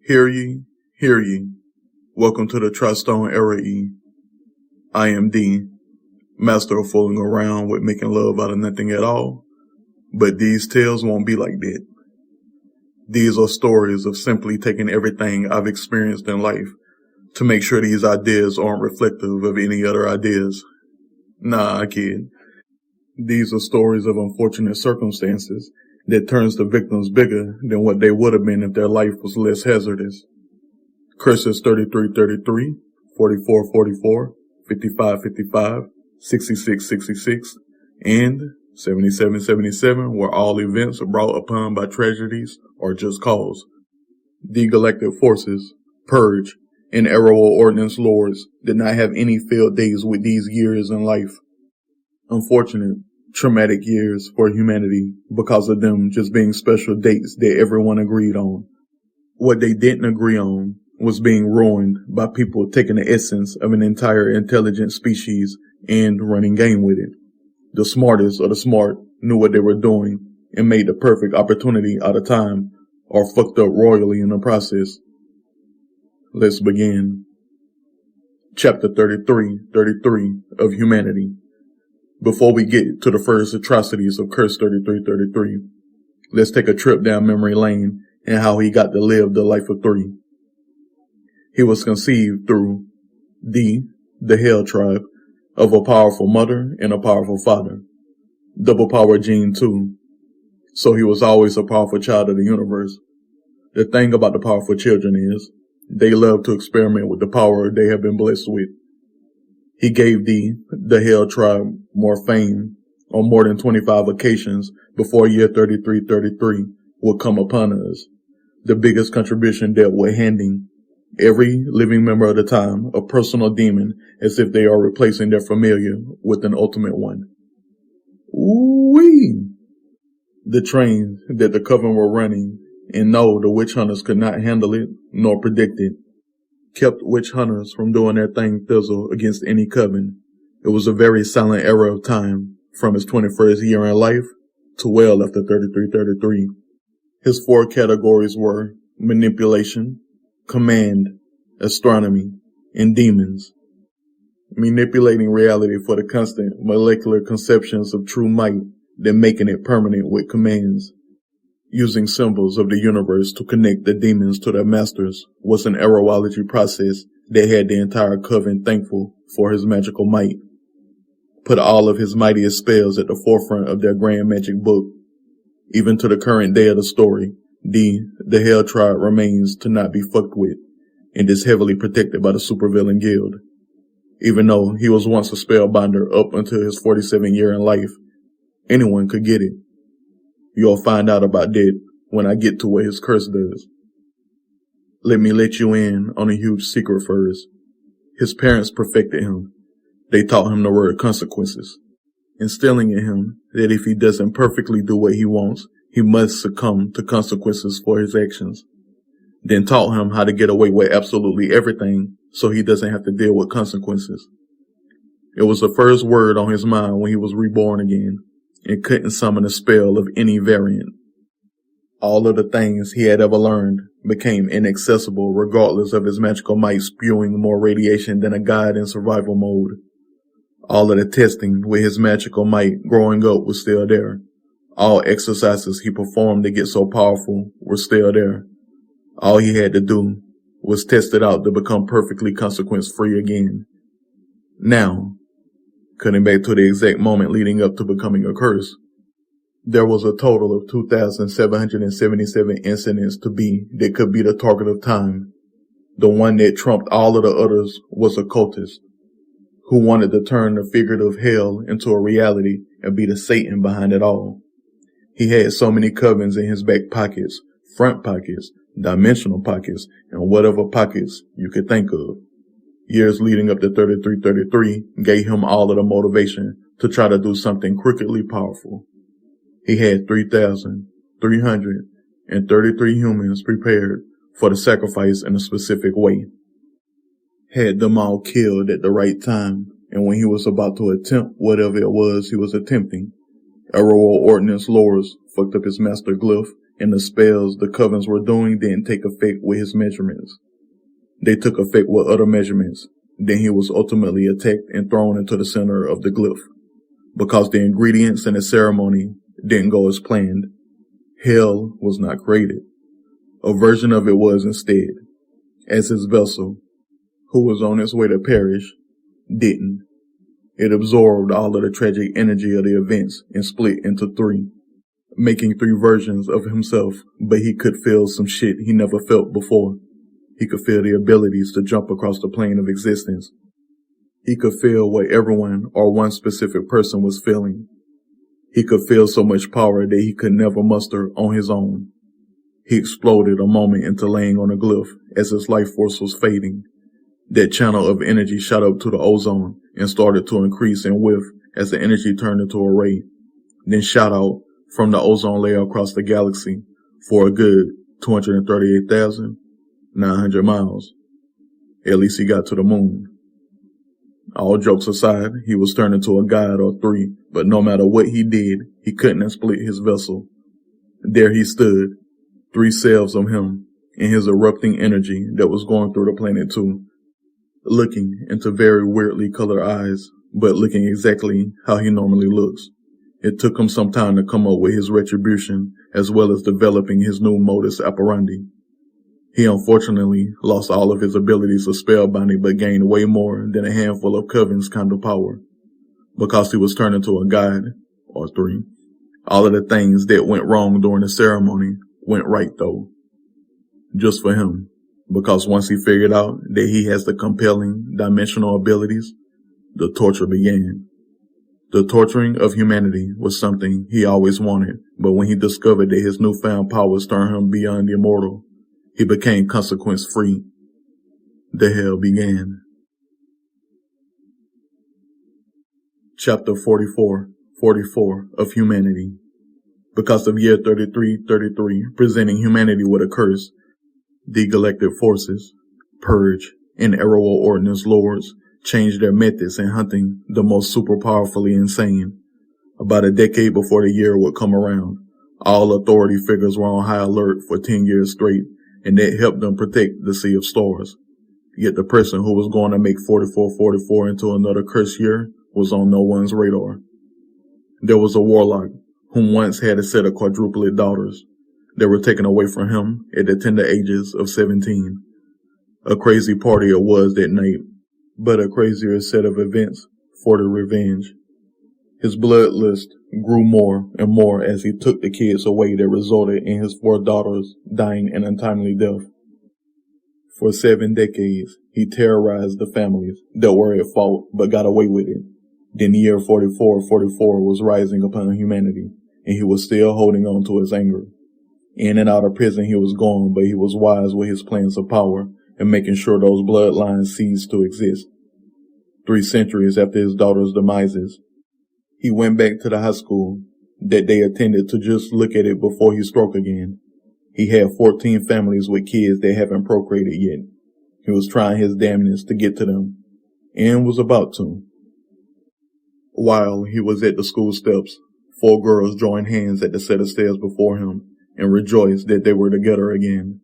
Hear ye, hear ye. Welcome to the Tri-Stone Era E. I am D, master of fooling around with making love out of nothing at all. But these tales won't be like that. These are stories of simply taking everything I've experienced in life to make sure these ideas aren't reflective of any other ideas. Nah, I kid. These are stories of unfortunate circumstances that turns the victims bigger than what they would have been if their life was less hazardous. Curses 3333, 4444, 5555, 6666, and 7777 were all events brought upon by tragedies or just cause. The galactic forces, Purge, and Arrow Ordnance Lords did not have any field days with these years in life. Unfortunate, traumatic years for humanity because of them just being special dates that everyone agreed on. What they didn't agree on was being ruined by people taking the essence of an entire intelligent species and running game with it. The smartest of the smart knew what they were doing and made the perfect opportunity out of time, or fucked up royally in the process. Let's begin. Chapter 33 of Humanity. Before we get to the first atrocities of Curse 3333, let's take a trip down memory lane and how he got to live the life of three. He was conceived through the Hell tribe, of a powerful mother and a powerful father. Double power gene too. So he was always a powerful child of the universe. The thing about the powerful children is, they love to experiment with the power they have been blessed with. He gave the Hell tribe more fame on more than 25 occasions before year 3333 would come upon us. The biggest contribution dealt with handing every living member of the time a personal demon, as if they are replacing their familiar with an ultimate one. Ooh-wee! The train that the coven were running, and no, the witch hunters could not handle it nor predict it, kept witch hunters from doing their thing fizzle against any coven. It was a very silent era of time, from his 21st year in life to well after 3333. His four categories were manipulation, command, astronomy, and demons. Manipulating reality for the constant molecular conceptions of true might, then making it permanent with commands. Using symbols of the universe to connect the demons to their masters was an arrowology process that had the entire coven thankful for his magical might. Put all of his mightiest spells at the forefront of their grand magic book. Even to the current day of the story, the Hell tribe remains to not be fucked with, and is heavily protected by the supervillain guild. Even though he was once a spellbinder up until his 47th year in life, anyone could get it. You'll find out about that when I get to what his curse does. Let me let you in on a huge secret first. His parents perfected him. They taught him the word consequences, instilling in him that if he doesn't perfectly do what he wants, he must succumb to consequences for his actions. Then taught him how to get away with absolutely everything so he doesn't have to deal with consequences. It was the first word on his mind when he was reborn again, and couldn't summon a spell of any variant. All of the things he had ever learned became inaccessible regardless of his magical might spewing more radiation than a god in survival mode. All of the testing with his magical might growing up was still there. All exercises he performed to get so powerful were still there. All he had to do was test it out to become perfectly consequence-free again. Now, cutting back to the exact moment leading up to becoming a curse, there was a total of 2,777 incidents to be that could be the target of time. The one that trumped all of the others was a cultist, who wanted to turn the figurative hell into a reality and be the Satan behind it all. He had so many covens in his back pockets, front pockets, dimensional pockets, and whatever pockets you could think of. Years leading up to 3333 gave him all of the motivation to try to do something crookedly powerful. He had 3,333 humans prepared for the sacrifice in a specific way. Had them all killed at the right time, and when he was about to attempt whatever it was he was attempting, Arrow Ordnance Lords fucked up his master glyph and the spells the covens were doing didn't take effect with his measurements. They took effect with other measurements. Then he was ultimately attacked and thrown into the center of the glyph. Because the ingredients in the ceremony didn't go as planned, hell was not created. A version of it was instead, as his vessel, who was on its way to perish, didn't. It absorbed all of the tragic energy of the events and split into three, making three versions of himself, but he could feel some shit he never felt before. He could feel the abilities to jump across the plane of existence. He could feel what everyone or one specific person was feeling. He could feel so much power that he could never muster on his own. He exploded a moment into laying on a glyph as his life force was fading. That channel of energy shot up to the ozone and started to increase in width as the energy turned into a ray, then shot out from the ozone layer across the galaxy for a good 238,900 miles. At least he got to the moon. All jokes aside, he was turned into a god or three, but no matter what he did, he couldn't split his vessel. There he stood, three selves of him, in his erupting energy that was going through the planet too, looking into very weirdly colored eyes, but looking exactly how he normally looks. It took him some time to come up with his retribution, as well as developing his new modus operandi. He unfortunately lost all of his abilities of spellbinding, but gained way more than a handful of covens' kind of power. Because he was turned into a god, or three, all of the things that went wrong during the ceremony went right though. Just for him. Because once he figured out that he has the compelling dimensional abilities, the torture began. The torturing of humanity was something he always wanted, but when he discovered that his newfound powers turned him beyond immortal, he became consequence-free. The hell began. Chapter 44 of Humanity. Because of year 3333 presenting humanity with a curse, the galactic forces, Purge, and Arrow Ordnance Lords changed their methods in hunting the most super powerfully insane. About a decade before the year would come around, all authority figures were on high alert for 10 years straight, and that helped them protect the Sea of Stars. Yet the person who was going to make 4444 into another cursed year was on no one's radar. There was a warlock whom once had a set of quadruplet daughters. They were taken away from him at the tender ages of 17. A crazy party it was that night, but a crazier set of events for the revenge. His bloodlust grew more and more as he took the kids away that resulted in his 4 daughters dying an untimely death. For 7 decades, he terrorized the families that were at fault but got away with it. Then the year 4444 was rising upon humanity, and he was still holding on to his anger. In and out of prison he was going, but he was wise with his plans of power and making sure those bloodlines ceased to exist. 3 centuries after his daughter's demises, he went back to the high school that they attended to just look at it before he struck again. He had 14 families with kids that haven't procreated yet. He was trying his damnedest to get to them, and was about to. While he was at the school steps, 4 girls joined hands at the set of stairs before him and rejoiced that they were together again.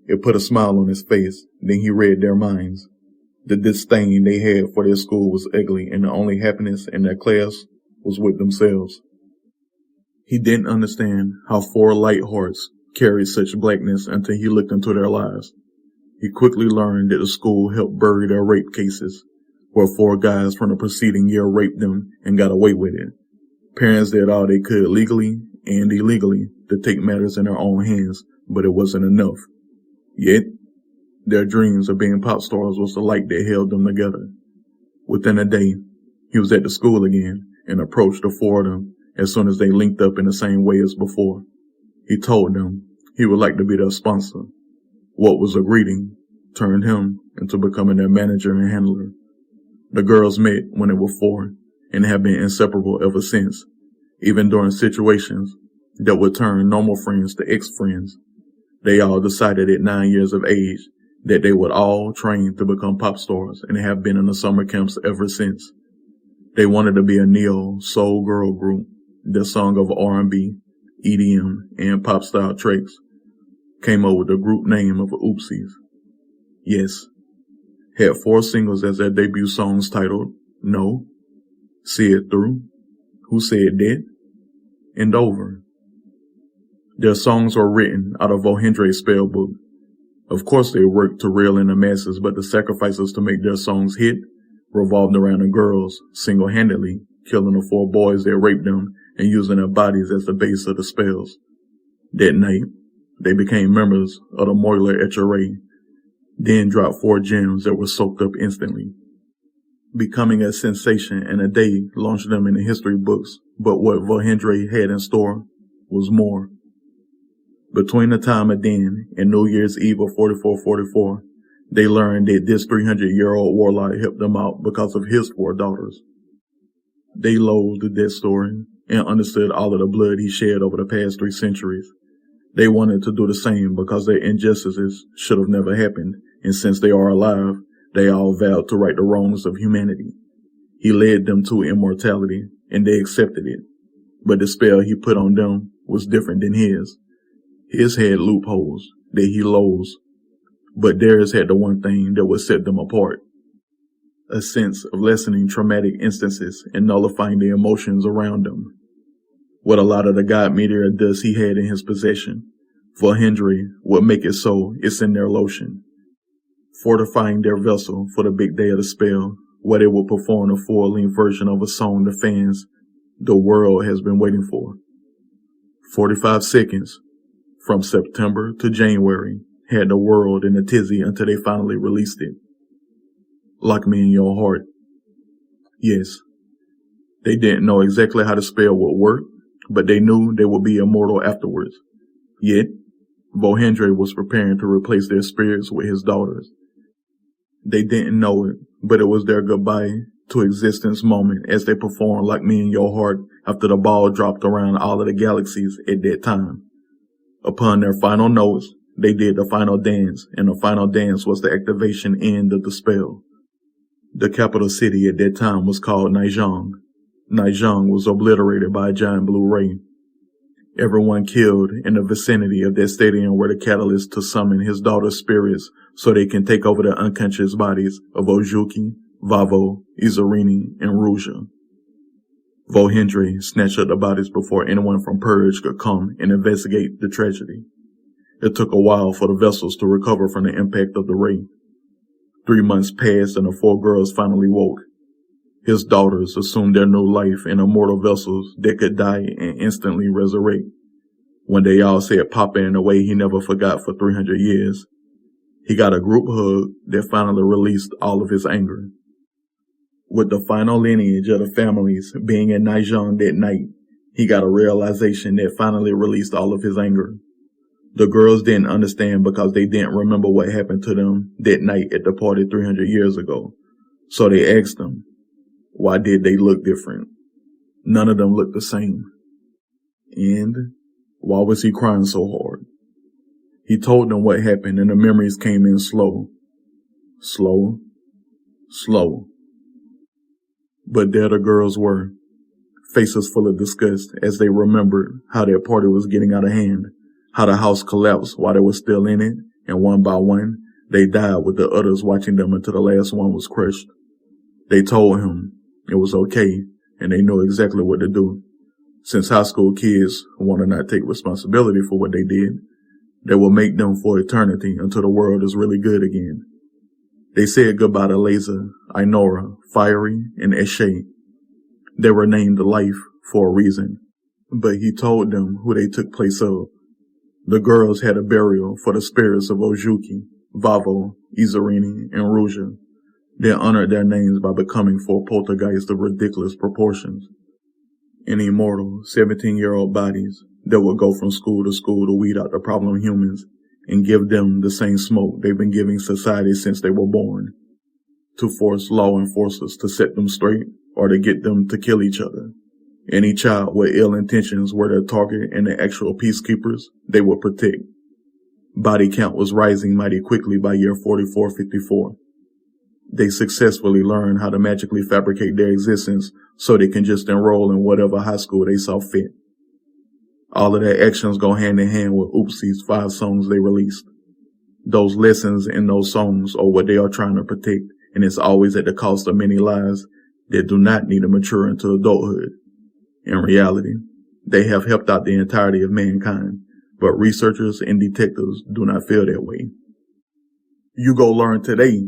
It put a smile on his face, then he read their minds. The disdain they had for their school was ugly, and the only happiness in their class was with themselves. He didn't understand how 4 light hearts carried such blackness until he looked into their lives. He quickly learned that the school helped bury their rape cases, where 4 guys from the preceding year raped them and got away with it. Parents did all they could legally and illegally to take matters in their own hands, but it wasn't enough. Yet, their dreams of being pop stars was the light that held them together. Within a day, he was at the school again and approached the 4 of them as soon as they linked up in the same way as before. He told them he would like to be their sponsor. What was a greeting turned him into becoming their manager and handler. The girls met when they were 4 and have been inseparable ever since, even during situations that would turn normal friends to ex-friends. They all decided at 9 years of age that they would all train to become pop stars and have been in the summer camps ever since. They wanted to be a neo soul girl group that sung of R&B, EDM, and pop-style tracks, came up with the group name of Oopsies. Yes, had 4 singles as their debut songs titled No, See It Through, Who Said That, and Over. Their songs were written out of Vohendre's spellbook. Of course they worked to reel in the masses, but the sacrifices to make their songs hit revolved around the girls single-handedly killing the 4 boys that raped them and using their bodies as the base of the spells. That night, they became members of the Moiler HRA, then dropped 4 gems that were soaked up instantly, becoming a sensation, and a day launched them in the history books. But what Vohendre had in store was more. Between the time of then and New Year's Eve of 4444, they learned that this 300-year-old warlock helped them out because of his 4 daughters. They loathed that story and understood all of the blood he shed over the past 3 centuries. They wanted to do the same because their injustices should have never happened, and since they are alive, they all vowed to right the wrongs of humanity. He led them to immortality, and they accepted it. But the spell he put on them was different than his. His had loopholes that he loathed, but theirs had the one thing that would set them apart: a sense of lessening traumatic instances and nullifying the emotions around them. What a lot of the God Meteor dust he had in his possession, Vohendre would make it so it's in their lotion, fortifying their vessel for the big day of the spell, where they will perform a full-length version of a song the fans, the world, has been waiting for. 45 seconds, from September to January, had the world in a tizzy until they finally released it. Lock Me in Your Heart. Yes, they didn't know exactly how the spell would work, but they knew they would be immortal afterwards. Yet, Vohendre was preparing to replace their spirits with his daughters. They didn't know it, but it was their goodbye to existence moment as they performed Lock Me in Your Heart after the ball dropped around all of the galaxies at that time. Upon their final notes, they did the final dance, and the final dance was the activation end of the spell. The capital city at that time was called Naijang. Naijang was obliterated by a giant blue ray. Everyone killed in the vicinity of that stadium were the catalyst to summon his daughter's spirits so they can take over the unconscious bodies of Ojuki, Vavo, Izarini, and Ruja. Vohendre snatched up the bodies before anyone from Purge could come and investigate the tragedy. It took a while for the vessels to recover from the impact of the ray. 3 months passed and the 4 girls finally woke. His daughters assumed their new life in immortal vessels that could die and instantly resurrect. When they all said Papa in a way he never forgot for 300 years, he got a group hug that finally released all of his anger. With the final lineage of the families being in Naijang that night, he got a realization that finally released all of his anger. The girls didn't understand because they didn't remember what happened to them that night at the party 300 years ago. So they asked him, why did they look different? None of them looked the same. And why was he crying so hard? He told them what happened and the memories came in slow. Slow. Slow. But there the girls were, faces full of disgust as they remembered how their party was getting out of hand, how the house collapsed while they were still in it, and one by one, they died with the others watching them until the last one was crushed. They told him it was okay, and they knew exactly what to do. Since high school kids want to not take responsibility for what they did, they will make them for eternity until the world is really good again. They said goodbye to Laser, Ainora, Fiery, and Eshe. They were named Life for a reason, but he told them who they took place of. The girls had a burial for the spirits of Ojuki, Vavo, Izarini, and Ruja. They honored their names by becoming 4 poltergeists of ridiculous proportions. In immortal 17-year-old bodies that would go from school to weed out the problem humans and give them the same smoke they've been giving society since they were born, to force law enforcers to set them straight or to get them to kill each other. Any child with ill intentions were their target, and the actual peacekeepers they would protect. Body count was rising mighty quickly by year 4454. They successfully learned how to magically fabricate their existence so they can just enroll in whatever high school they saw fit. All of their actions go hand in hand with Oopsie's 5 songs they released. Those lessons in those songs are what they are trying to protect, and it's always at the cost of many lives that do not need to mature into adulthood. In reality, they have helped out the entirety of mankind, but researchers and detectives do not feel that way. You Go Learn Today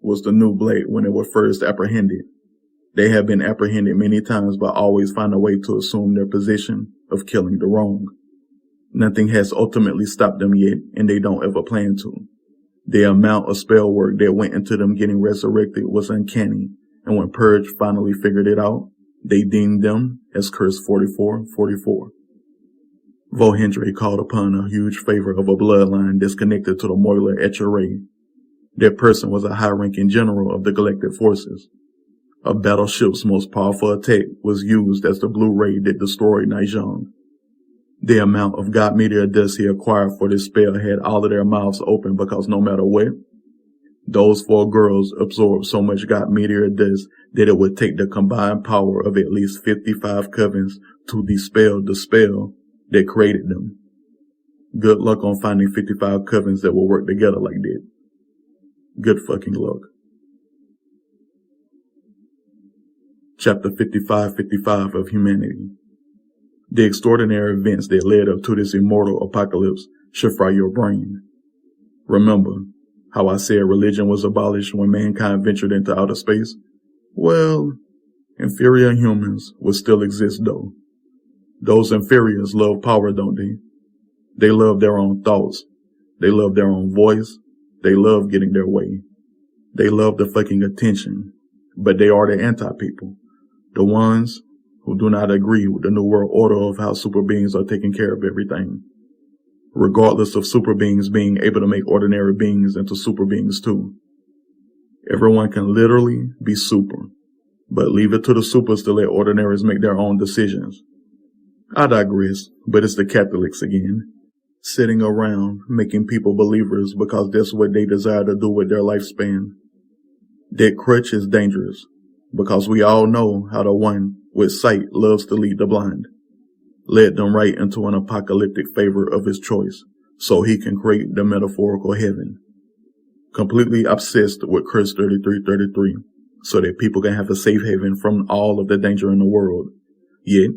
was the new Black when they were first apprehended. They have been apprehended many times but always find a way to assume their position of killing the wrong. Nothing has ultimately stopped them yet, and they don't ever plan to. The amount of spell work that went into them getting resurrected was uncanny, and when Purge finally figured it out, they deemed them as Curse 4444. Vohendre called upon a huge favor of a bloodline disconnected to the Moiler Etcheray. That person was a high-ranking general of the Galactic Forces. A battleship's most powerful attack was used as the Blue Ray that destroyed Nijong. The amount of God Meteor dust he acquired for this spell had all of their mouths open because no matter what, those 4 girls absorbed so much God Meteor dust that it would take the combined power of at least 55 covens to dispel the spell that created them. Good luck on finding 55 covens that will work together like that. Good fucking luck. Chapter 5555 of Humanity. The extraordinary events that led up to this immortal apocalypse should fry your brain. Remember how I said religion was abolished when mankind ventured into outer space? Well, inferior humans would still exist though. Those inferiors love power, don't they? They love their own thoughts. They love their own voice. They love getting their way. They love the fucking attention. But they are the anti-people. The ones who do not agree with the new world order of how super beings are taking care of everything. Regardless of super beings being able to make ordinary beings into super beings too. Everyone can literally be super, but leave it to the supers to let ordinaries make their own decisions. I digress, but it's the Catholics again. Sitting around making people believers because that's what they desire to do with their lifespan. That crutch is dangerous, because we all know how the one with sight loves to lead the blind. Led them right into an apocalyptic favor of his choice, so he can create the metaphorical heaven. Completely obsessed with Curse 3333, so that people can have a safe haven from all of the danger in the world. Yet,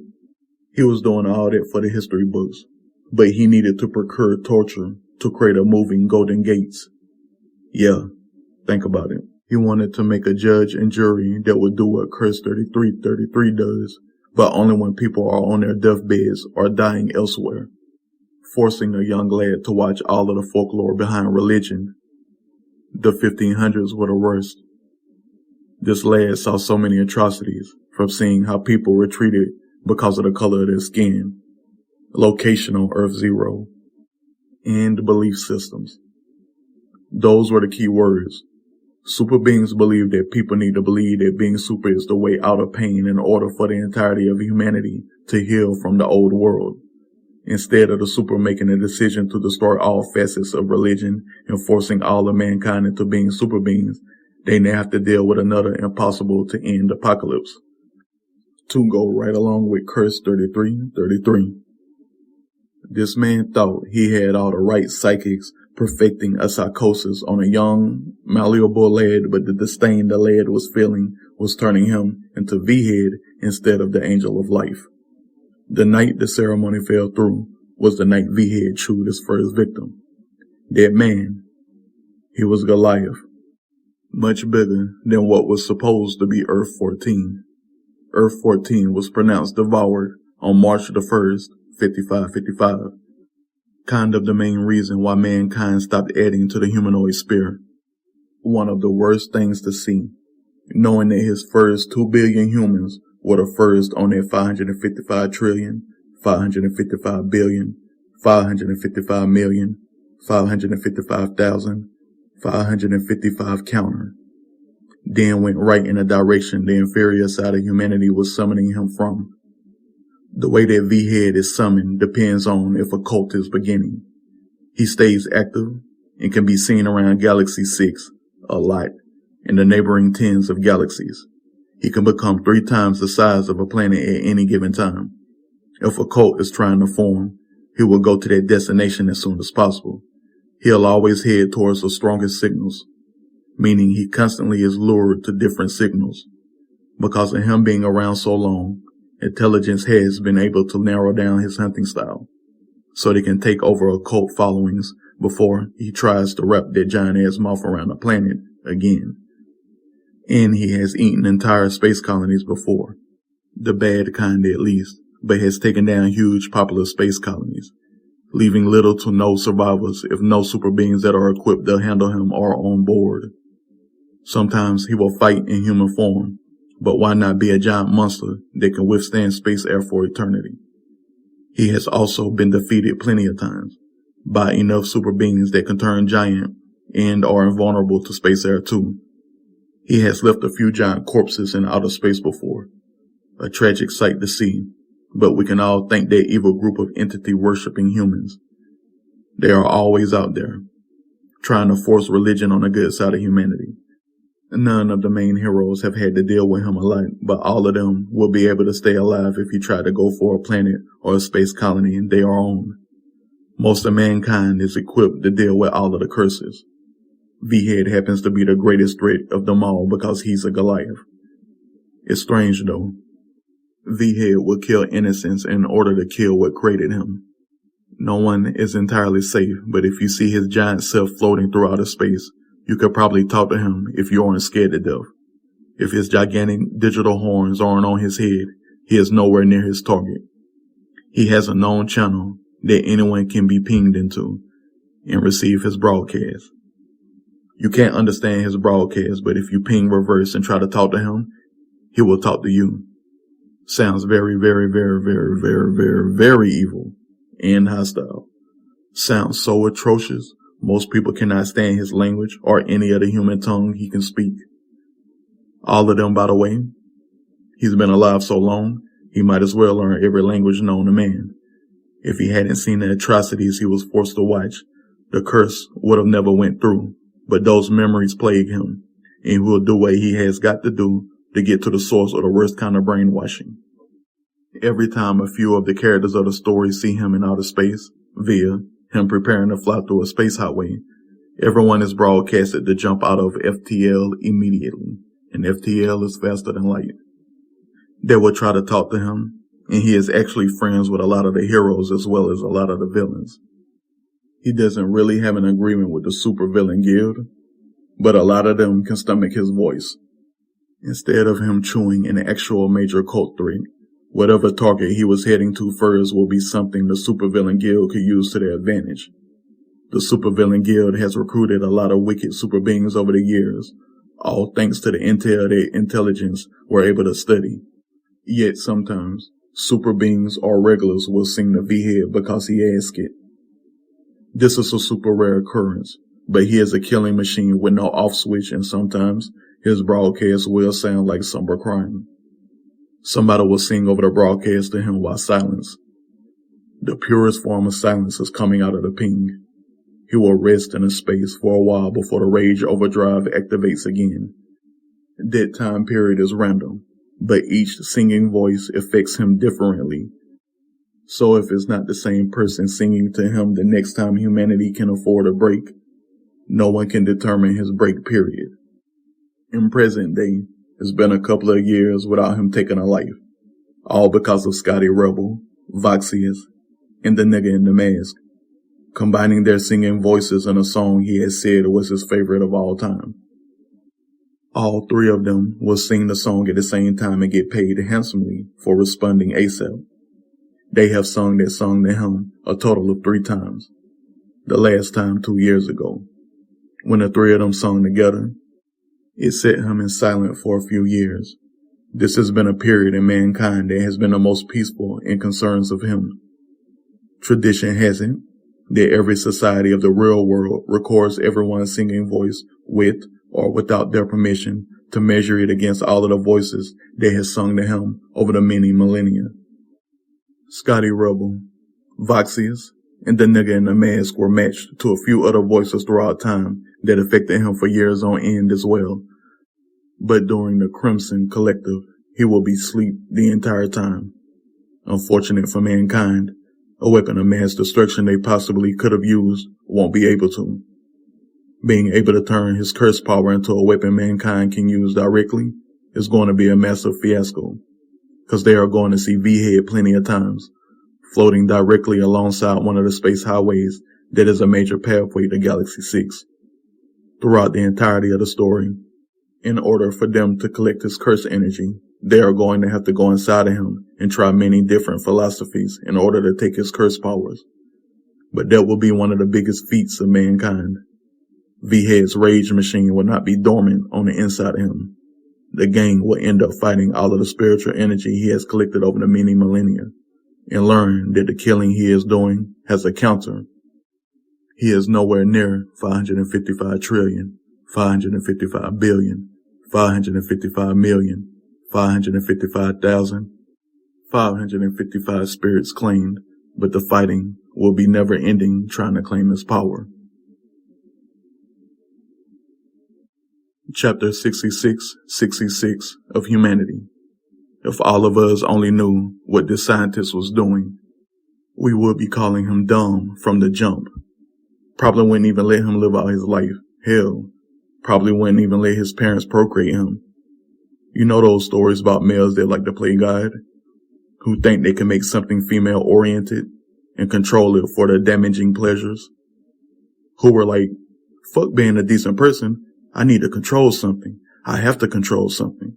he was doing all that for the history books, but he needed to procure torture to create a moving Golden Gates. Yeah, think about it. He wanted to make a judge and jury that would do what Curse 3333 does, but only when people are on their deathbeds or dying elsewhere, forcing a young lad to watch all of the folklore behind religion. The 1500s were the worst. This lad saw so many atrocities, from seeing how people were treated because of the color of their skin, location on Earth Zero, and belief systems. Those were the key words. Super beings believe that people need to believe that being super is the way out of pain in order for the entirety of humanity to heal from the old world. Instead of the super making a decision to destroy all facets of religion and forcing all of mankind into being super beings, they now have to deal with another impossible to end apocalypse. To go right along with Curse 3333. This man thought he had all the right psychics perfecting a psychosis on a young, malleable lad, but the disdain the lad was feeling was turning him into V-Head instead of the Angel of Life. The night the ceremony fell through was the night V-Head chewed his first victim. That man, he was Goliath, much bigger than what was supposed to be Earth 14. Earth 14 was pronounced devoured on March the 1st, 5555. Kind of the main reason why mankind stopped adding to the humanoid spear. One of the worst things to see, knowing that his first 2 billion humans were the first on that 555 trillion, 555 billion, 555 million, 555,000, 555 counter. Then went right in the direction the inferior side of humanity was summoning him from. The way that V-Head is summoned depends on if a cult is beginning. He stays active and can be seen around Galaxy 6 a lot and the neighboring tens of galaxies. He can become 3 times the size of a planet at any given time. If a cult is trying to form, he will go to that destination as soon as possible. He'll always head towards the strongest signals, meaning he constantly is lured to different signals. Because of him being around so long, intelligence has been able to narrow down his hunting style, so they can take over occult followings before he tries to wrap that giant-ass mouth around the planet again. And he has eaten entire space colonies before, the bad kind at least, but has taken down huge popular space colonies, leaving little to no survivors if no super beings that are equipped to handle him are on board. Sometimes he will fight in human form, but why not be a giant monster that can withstand space air for eternity? He has also been defeated plenty of times by enough super beings that can turn giant and are invulnerable to space air too. He has left a few giant corpses in outer space before, a tragic sight to see, but we can all thank that evil group of entity-worshipping humans. They are always out there, trying to force religion on the good side of humanity. None of the main heroes have had to deal with him a lot, but all of them will be able to stay alive if he tried to go for a planet or a space colony they are on. Most of mankind is equipped to deal with all of the curses. V-Head happens to be the greatest threat of them all because he's a Goliath. It's strange though. V-Head will kill innocents in order to kill what created him. No one is entirely safe, but if you see his giant self floating through outer space, you could probably talk to him if you aren't scared to death. If his gigantic digital horns aren't on his head, he is nowhere near his target. He has a known channel that anyone can be pinged into and receive his broadcast. You can't understand his broadcast, but if you ping reverse and try to talk to him, he will talk to you. Sounds very, very, very, very, very, very, very evil and hostile. Sounds so atrocious. Most people cannot stand his language or any other human tongue he can speak. All of them, by the way. He's been alive so long, he might as well learn every language known to man. If he hadn't seen the atrocities he was forced to watch, the curse would have never went through. But those memories plague him, and he will do what he has got to do to get to the source of the worst kind of brainwashing. Every time a few of the characters of the story see him in outer space, via him preparing to fly through a space highway, everyone is broadcasted to jump out of FTL immediately, and FTL is faster than light. They will try to talk to him, and he is actually friends with a lot of the heroes as well as a lot of the villains. He doesn't really have an agreement with the supervillain guild, but a lot of them can stomach his voice. Instead of him chewing an actual major cult threat, whatever target he was heading to first will be something the supervillain guild could use to their advantage. The supervillain guild has recruited a lot of wicked super beings over the years, all thanks to the intel their intelligence were able to study. Yet sometimes, super beings or regulars will sing the V-Head because he asks it. This is a super rare occurrence, but he is a killing machine with no off switch, and sometimes his broadcast will sound like somber crime. Somebody will sing over the broadcast to him while silenced. The purest form of silence is coming out of the ping. He will rest in a space for a while before the rage overdrive activates again. That time period is random, but each singing voice affects him differently. So if it's not the same person singing to him the next time humanity can afford a break, no one can determine his break period. In present day, it's been a couple of years without him taking a life, all because of Scotty Rebel, Voxius, and the nigga in the mask, combining their singing voices in a song he has said was his favorite of all time. All three of them will sing the song at the same time and get paid handsomely for responding ASAP. They have sung that song to him a total of 3 times. The last time 2 years ago. When the three of them sung together, it set him in silence for a few years. This has been a period in mankind that has been the most peaceful in concerns of him. Tradition has it that every society of the real world records everyone's singing voice with or without their permission to measure it against all of the voices that has sung to him over the many millennia. Scotty Rebel, Voxius, and the nigga in the mask were matched to a few other voices throughout time that affected him for years on end as well. But during the Crimson Collective, he will be asleep the entire time. Unfortunate for mankind, a weapon of mass destruction they possibly could have used won't be able to. Being able to turn his curse power into a weapon mankind can use directly is going to be a massive fiasco, because they are going to see V-Head plenty of times, floating directly alongside one of the space highways that is a major pathway to Galaxy 6. Throughout the entirety of the story, in order for them to collect his curse energy, they are going to have to go inside of him and try many different philosophies in order to take his curse powers. But that will be one of the biggest feats of mankind. V-Head's rage machine will not be dormant on the inside of him. The gang will end up fighting all of the spiritual energy he has collected over the many millennia, and learn that the killing he is doing has a counter. He is nowhere near 555 trillion, 555 billion, 555 million, 555,000, 555 spirits claimed, but the fighting will be never ending trying to claim his power. Chapter 6666 of Humanity. If all of us only knew what this scientist was doing, we would be calling him dumb from the jump. Probably wouldn't even let him live out his life. Hell, probably wouldn't even let his parents procreate him. You know those stories about males that like to play God, who think they can make something female-oriented and control it for their damaging pleasures? Who were like, fuck being a decent person, I need to control something. I have to control something.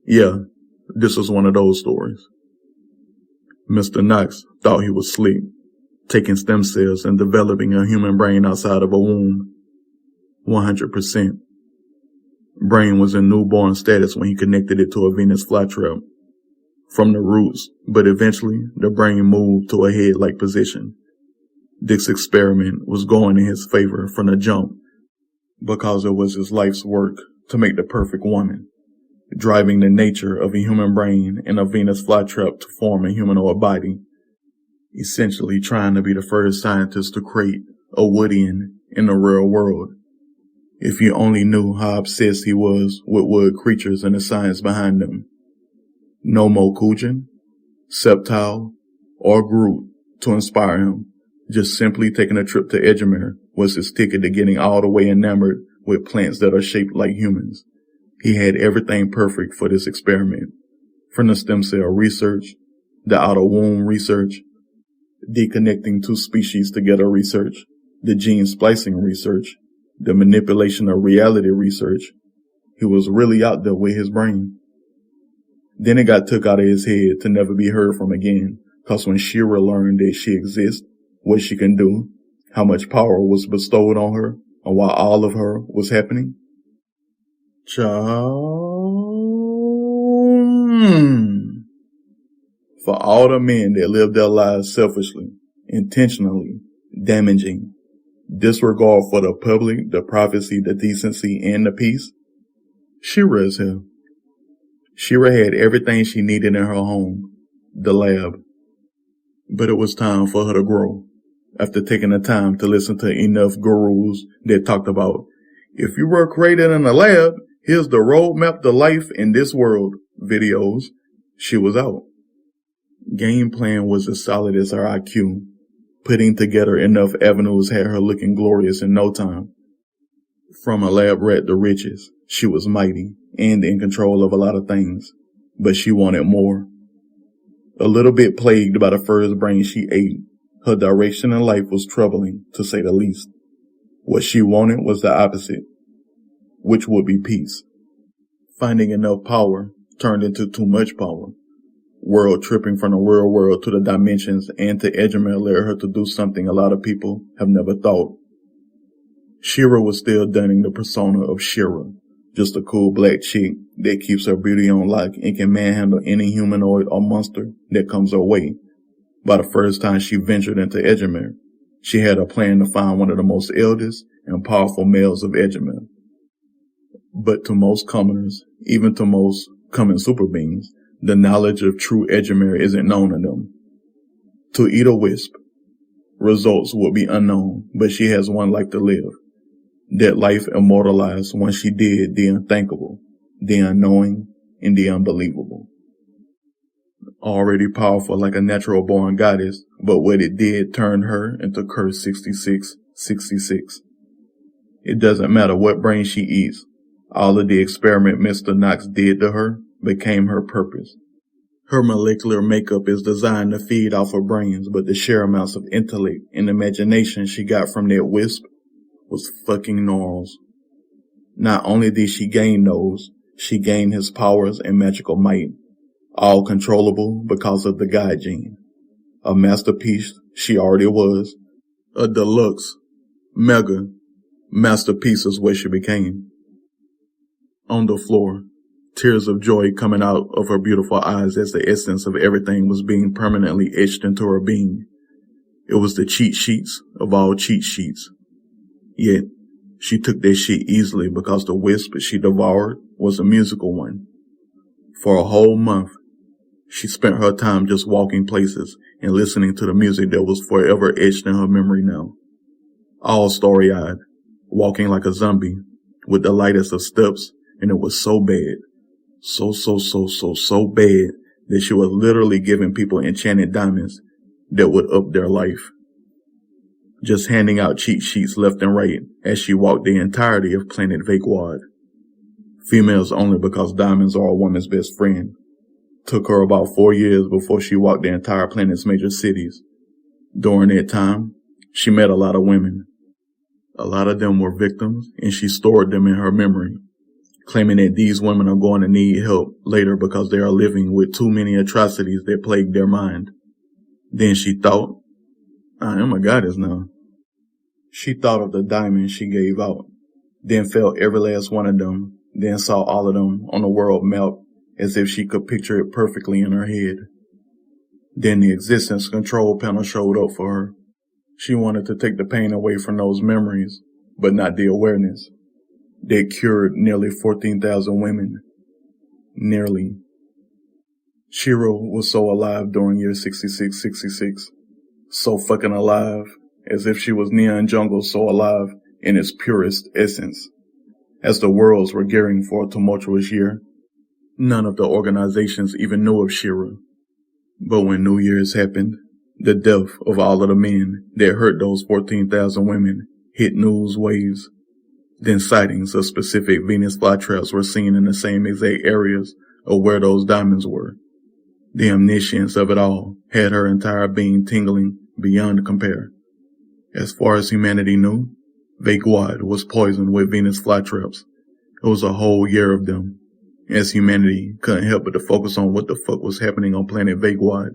Yeah, this was one of those stories. Mr. Knox thought he was slick, taking stem cells and developing a human brain outside of a womb. 100%. Brain was in newborn status when he connected it to a Venus flytrap. From the roots, but eventually the brain moved to a head-like position. This experiment was going in his favor from the jump, because it was his life's work to make the perfect woman, driving the nature of a human brain in a Venus flytrap to form a humanoid body, essentially trying to be the first scientist to create a Woodian in the real world. If you only knew how obsessed he was with wood creatures and the science behind them. No more Kujin, Septile, or Groot to inspire him. Just simply taking a trip to Edgemere was his ticket to getting all the way enamored with plants that are shaped like humans. He had everything perfect for this experiment. From the stem cell research, the outer womb research, the connecting two species together research, the gene splicing research, the manipulation of reality research. He was really out there with his brain. Then it got took out of his head to never be heard from again, cause when She-Ra learned that she exists, what she can do, how much power was bestowed on her, and why all of her was happening. For all the men that live their lives selfishly, intentionally, damaging, disregard for the public, the privacy, the decency, and the peace, She-Ra is here. She-Ra had everything she needed in her home, the lab. But it was time for her to grow. After taking the time to listen to enough gurus that talked about, if you were created in a lab, here's the roadmap to life in this world videos, she was out. Game plan was as solid as her IQ. Putting together enough avenues had her looking glorious in no time. From a lab rat to riches, she was mighty and in control of a lot of things, but she wanted more. A little bit plagued by the first brain she ate, her direction in life was troubling, to say the least. What she wanted was the opposite, which would be peace. Finding enough power turned into too much power. World tripping from the real world to the dimensions and to Edgemere led her to do something a lot of people have never thought. She-Ra was still donning the persona of She-Ra, just a cool black chick that keeps her beauty on lock and can manhandle any humanoid or monster that comes her way. By the first time she ventured into Edgemere, she had a plan to find one of the most eldest and powerful males of Edgemere. But to most commoners, even to most common super beings, the knowledge of true Edgemere isn't known to them. To eat a wisp, results will be unknown, but she has one life to live. That life immortalized once she did the unthinkable, the unknowing, and the unbelievable. already powerful like a natural-born goddess, but what it did turned her into curse 6666. It doesn't matter what brain she eats. All of the experiment Mr. Knox did to her became her purpose. Her molecular makeup is designed to feed off her brains, but the sheer amounts of intellect and imagination she got from that wisp was fucking gnarls. Not only did she gain those, she gained his powers and magical might, all controllable because of the God gene. A masterpiece she already was, a deluxe, mega masterpiece is what she became. On the floor, tears of joy coming out of her beautiful eyes as the essence of everything was being permanently etched into her being. It was the cheat sheets of all cheat sheets. Yet, she took that shit easily because the wisp she devoured was a musical one. For a whole month, she spent her time just walking places and listening to the music that was forever etched in her memory now. All starry-eyed, walking like a zombie, with the lightest of steps, and it was so bad. So bad that she was literally giving people enchanted diamonds that would up their life. Just handing out cheat sheets left and right as she walked the entirety of planet Vaquad. Females only because diamonds are a woman's best friend. Took her about 4 years before she walked the entire planet's major cities. During that time, she met a lot of women. A lot of them were victims, and she stored them in her memory, claiming that these women are going to need help later because they are living with too many atrocities that plague their mind. Then she thought, I am a goddess now. She thought of the diamonds she gave out, then felt every last one of them, then saw all of them on the world map as if she could picture it perfectly in her head. Then the existence control panel showed up for her. She wanted to take the pain away from those memories, but not the awareness. They cured nearly 14,000 women. Nearly. Shiro was so alive during year 6666. So fucking alive, as if she was Neon Jungle so alive in its purest essence. As the worlds were gearing for a tumultuous year, none of the organizations even knew of Shiro. But when New Year's happened, the death of all of the men that hurt those 14,000 women hit news waves. Then sightings of specific Venus flytraps were seen in the same exact areas of where those diamonds were. The omniscience of it all had her entire being tingling beyond compare. As far as humanity knew, Vaquad was poisoned with Venus flytraps. It was a whole year of them, as humanity couldn't help but to focus on what the fuck was happening on planet Vaquad.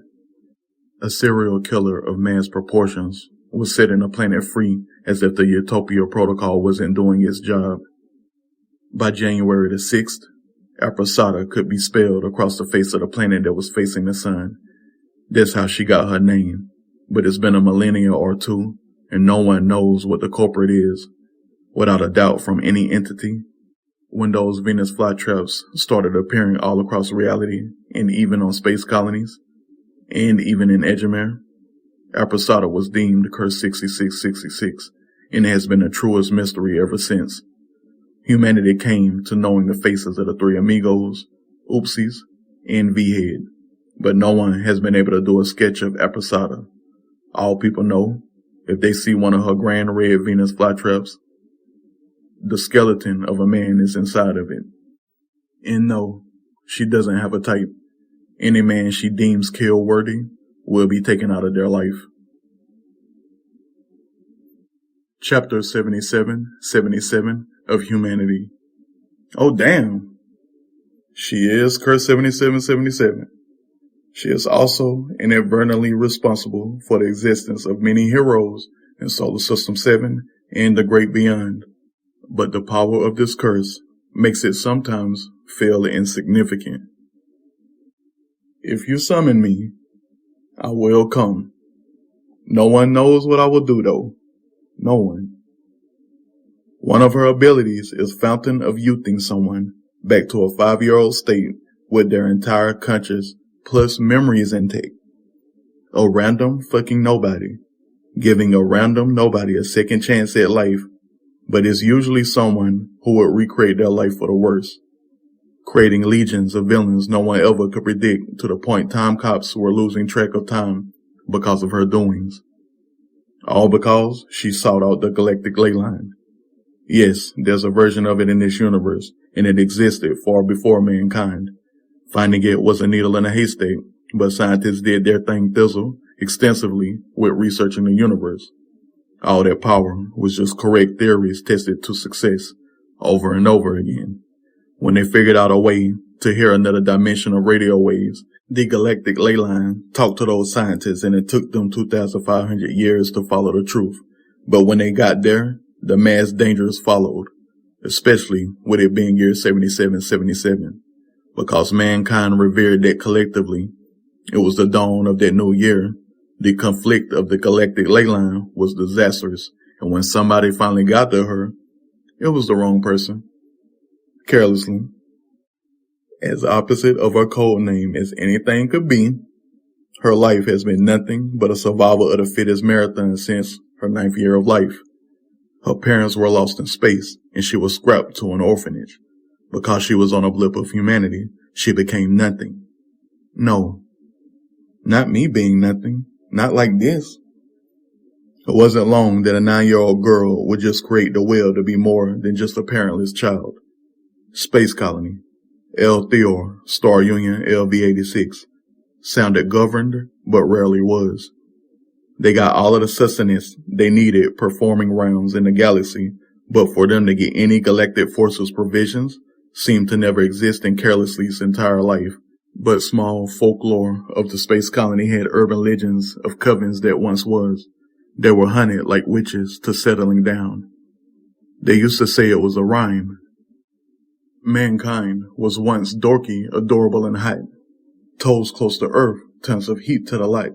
A serial killer of mass proportions was setting the planet free as if the Utopia Protocol wasn't doing its job. By January the 6th, Aprosata could be spelled across the face of the planet that was facing the sun. That's how she got her name, but it's been a millennia or two, and no one knows what the culprit is, without a doubt from any entity. When those Venus flytraps started appearing all across reality, and even on space colonies, and even in Edgemere, Aprosata was deemed curse 6666, and it has been the truest mystery ever since. Humanity came to knowing the faces of the three amigos, Oopsies, and V-Head, but no one has been able to do a sketch of Aprosata. All people know, if they see one of her grand red Venus flytraps, the skeleton of a man is inside of it. And no, she doesn't have a type. Any man she deems kill-worthy will be taken out of their life. Chapter 77 of Humanity. Oh damn. She is curse 7777. She is also inadvertently responsible for the existence of many heroes in Solar System 7 and the great beyond. But the power of this curse makes it sometimes feel insignificant. If you summon me, I will come. No one knows what I will do though. No one. One of her abilities is Fountain of Youthing someone back to a 5-year-old state with their entire conscious plus memories intact. A random fucking nobody. Giving a random nobody a second chance at life, but it's usually someone who would recreate their life for the worse. creating legions of villains no one ever could predict, to the point time cops were losing track of time because of her doings. All because she sought out the galactic ley line. Yes, there's a version of it in this universe, and it existed far before mankind. Finding it was a needle in a haystack, but scientists did their thing thizzle extensively with researching the universe. All that power was just correct theories tested to success over and over again. When they figured out a way to hear another dimension of radio waves, the galactic ley line talked to those scientists, and it took them 2,500 years to follow the truth. But when they got there, the mass dangers followed, especially with it being year 7777, because mankind revered that collectively. It was the dawn of that new year. The conflict of the galactic ley line was disastrous, and when somebody finally got to her, it was the wrong person. Carelessly, as opposite of her code name as anything could be, her life has been nothing but a survival of the fittest marathon since her 9th year of life. Her parents were lost in space, and she was scrapped to an orphanage. Because she was on a blip of humanity, she became nothing. No, not me being nothing. Not like this. It wasn't long that a 9-year-old girl would just create the will to be more than just a parentless child. Space Colony, L. Theor, Star Union LV-86, sounded governed, but rarely was. They got all of the sustenance they needed performing rounds in the galaxy, but for them to get any galactic forces provisions seemed to never exist in Carelessly's entire life. But small folklore of the space colony had urban legends of covens that once was. They were hunted like witches to settling down. They used to say it was a rhyme. Mankind was once dorky, adorable, and hot. Toes close to earth, tons of heat to the light.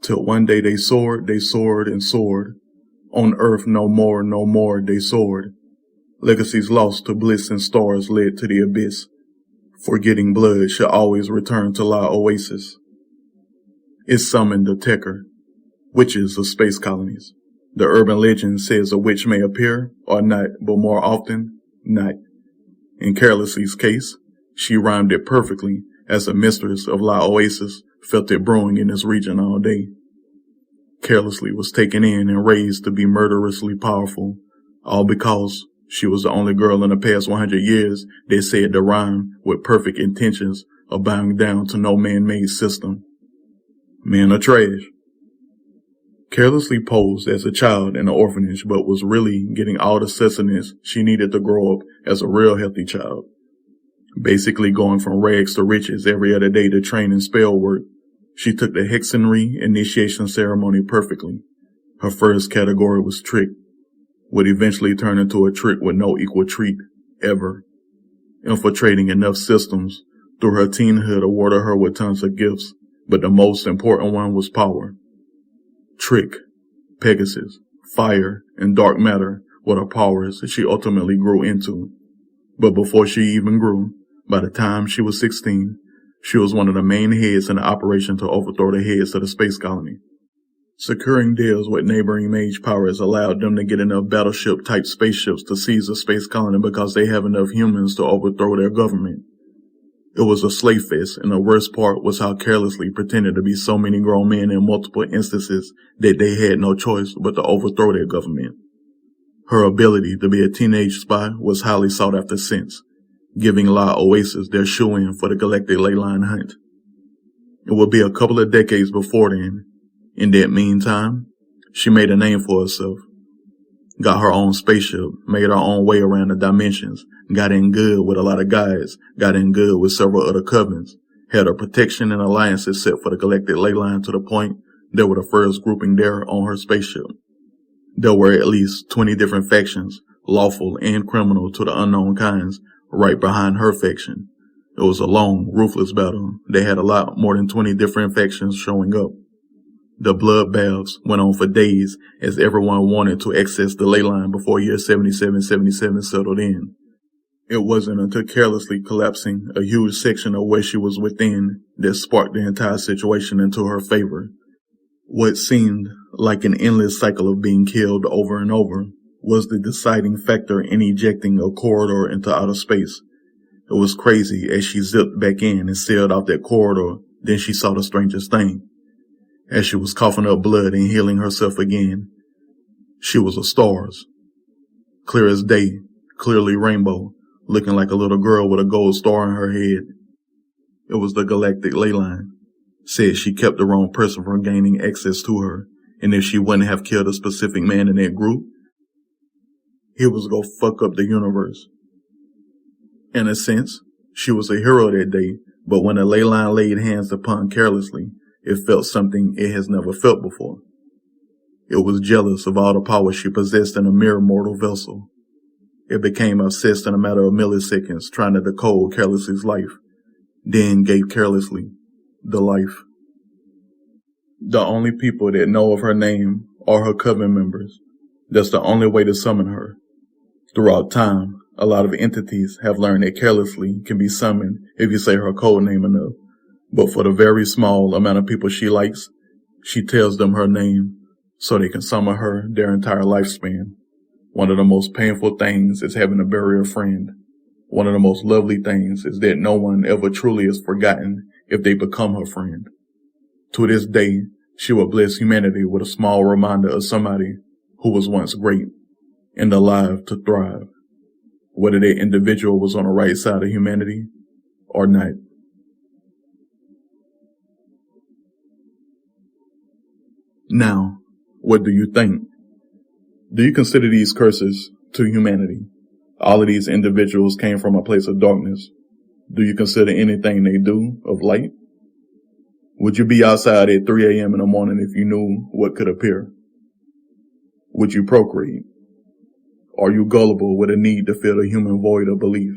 Till one day they soared and soared. On earth no more, they soared. Legacies lost to bliss and stars led to the abyss. Forgetting blood should always return to La Oasis. It summoned the Tecker, witches of space colonies. The urban legend says a witch may appear or not, but more often, not. In Carelessly's case, she rhymed it perfectly, as the mistress of La Oasis felt it brewing in this region all day. Carelessly was taken in and raised to be murderously powerful, all because she was the only girl in the past 100 years that said the rhyme with perfect intentions of bowing down to no man-made system. Men are trash. Carelessly posed as a child in an orphanage, but was really getting all the sustenance she needed to grow up as a real healthy child. Basically going from rags to riches every other day to train and spell work. She took the Hexenry initiation ceremony perfectly. Her first category was trick. Would eventually turn into a trick with no equal treat, ever. Infiltrating enough systems through her teenhood awarded her with tons of gifts, but the most important one was power. Trick, Pegasus, fire, and dark matter were the powers that she ultimately grew into. But before she even grew, by the time she was 16, she was one of the main heads in the operation to overthrow the heads of the space colony. Securing deals with neighboring mage powers allowed them to get enough battleship-type spaceships to seize the space colony because they have enough humans to overthrow their government. It was a slave fest, and the worst part was how Carelessly pretended to be so many grown men in multiple instances that they had no choice but to overthrow their government. Her ability to be a teenage spy was highly sought after since, giving La Oasis their shoe-in for the galactic ley line hunt. It would be a couple of decades before then. In that meantime, she made a name for herself. Got her own spaceship, made her own way around the dimensions, got in good with a lot of guys, got in good with several other covens, had her protection and alliances set for the galactic ley line to the point they were the first grouping there on her spaceship. There were at least 20 different factions, lawful and criminal to the unknown kinds, right behind her faction. It was a long, ruthless battle. They had a lot more than 20 different factions showing up. The bloodbaths went on for days as everyone wanted to access the ley line before year 7777 settled in. It wasn't until Carelessly collapsing a huge section of where she was within that sparked the entire situation into her favor. What seemed like an endless cycle of being killed over and over was the deciding factor in ejecting a corridor into outer space. It was crazy as she zipped back in and sailed out that corridor. Then she saw the strangest thing. As she was coughing up blood and healing herself again, she was a stars. Clear as day, clearly rainbow, looking like a little girl with a gold star on her head. It was the galactic ley line. Said she kept the wrong person from gaining access to her, and if she wouldn't have killed a specific man in that group, he was gonna fuck up the universe. In a sense, she was a hero that day, but when the ley line laid hands upon carelessly, it felt something it has never felt before. It was jealous of all the power she possessed in a mere mortal vessel. It became obsessed in a matter of milliseconds, trying to decode Carelessly's life, then gave Carelessly the life. The only people that know of her name are her coven members. That's the only way to summon her. Throughout time, a lot of entities have learned that Carelessly can be summoned if you say her code name enough. But for the very small amount of people she likes, she tells them her name so they can summon her their entire lifespan. One of the most painful things is having to bury a friend. One of the most lovely things is that no one ever truly is forgotten if they become her friend. To this day, she will bless humanity with a small reminder of somebody who was once great and alive to thrive, whether that individual was on the right side of humanity or not. Now, what do you think? Do you consider these curses to humanity? All of these individuals came from a place of darkness. Do you consider anything they do of light? Would you be outside at 3 a.m. in the morning if you knew what could appear? Would you procreate? Are you gullible with a need to fill the human void of belief?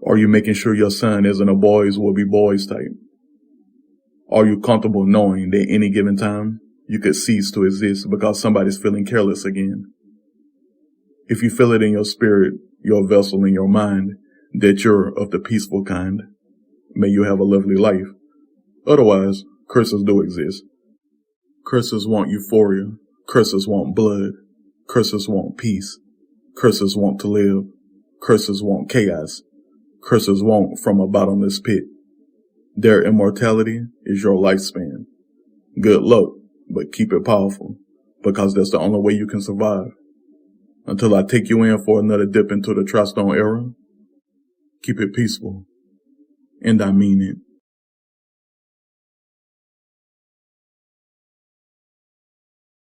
Are you making sure your son isn't a boys will be boys type? Are you comfortable knowing that any given time you could cease to exist because somebody's feeling careless again? If you feel it in your spirit, your vessel, and your mind that you're of the peaceful kind, may you have a lovely life. Otherwise, curses do exist. Curses want euphoria. Curses want blood. Curses want peace. Curses want to live. Curses want chaos. Curses want from a bottomless pit. Their immortality is your lifespan. Good luck, but keep it powerful, because that's the only way you can survive. Until I take you in for another dip into the Tri-Stone era, keep it peaceful. And I mean it.